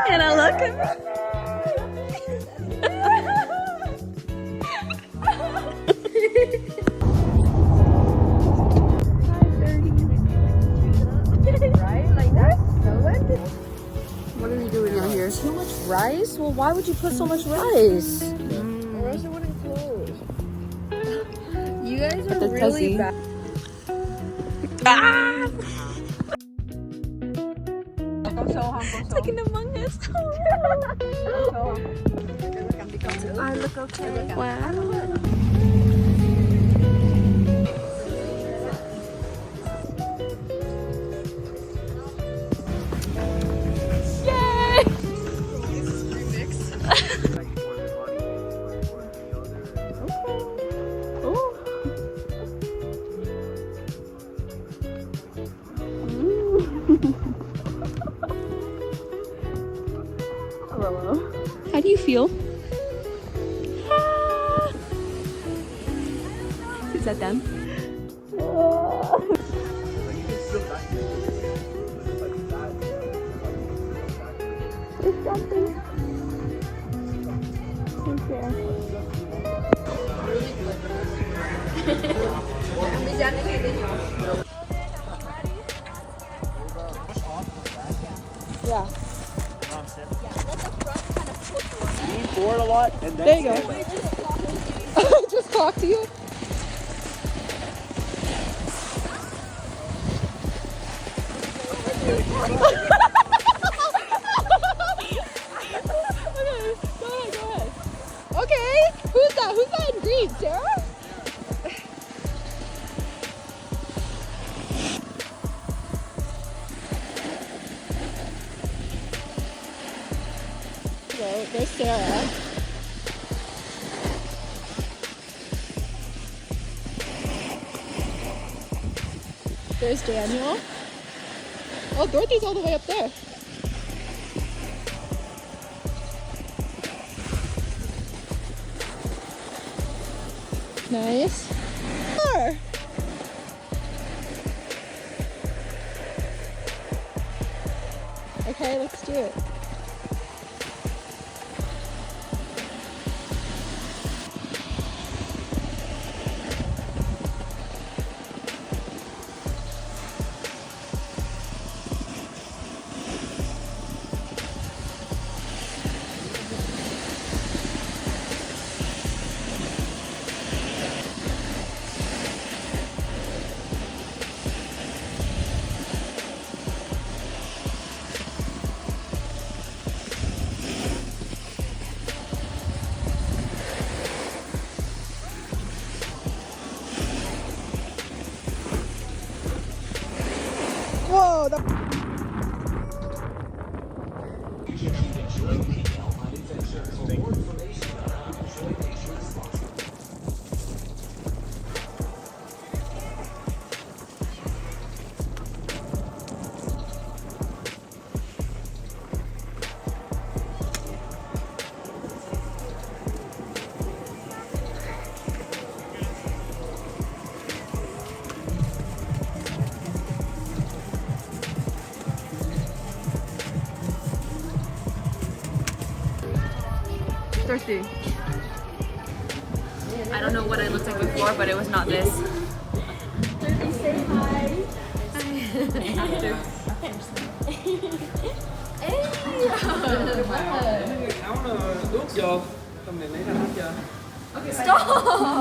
Hannah, look at me. Right? Like that's so good. What are you doing out here? Too much rice? Well, why would you put so much rice? Or else it wouldn't close. You guys are the really tussy. bad. Ah! It's Like an Among Us. I look okay. Wow. Yay! How do you feel? Ah. Is that them? Yeah. Lean forward a lot and then There you go. stand. Just talk to you. Go ahead. Okay, who's that? Who's that in green? Sarah? So there's Sarah. There's Daniel. Oh, Dorothy's all the way up there. Nice. More. Okay, let's do it. Whoa, thirsty. I don't know what I looked like before, but it was not this. Say hi. I wanna look, yo. Không để lấy ra mắt chưa? Okay, stop!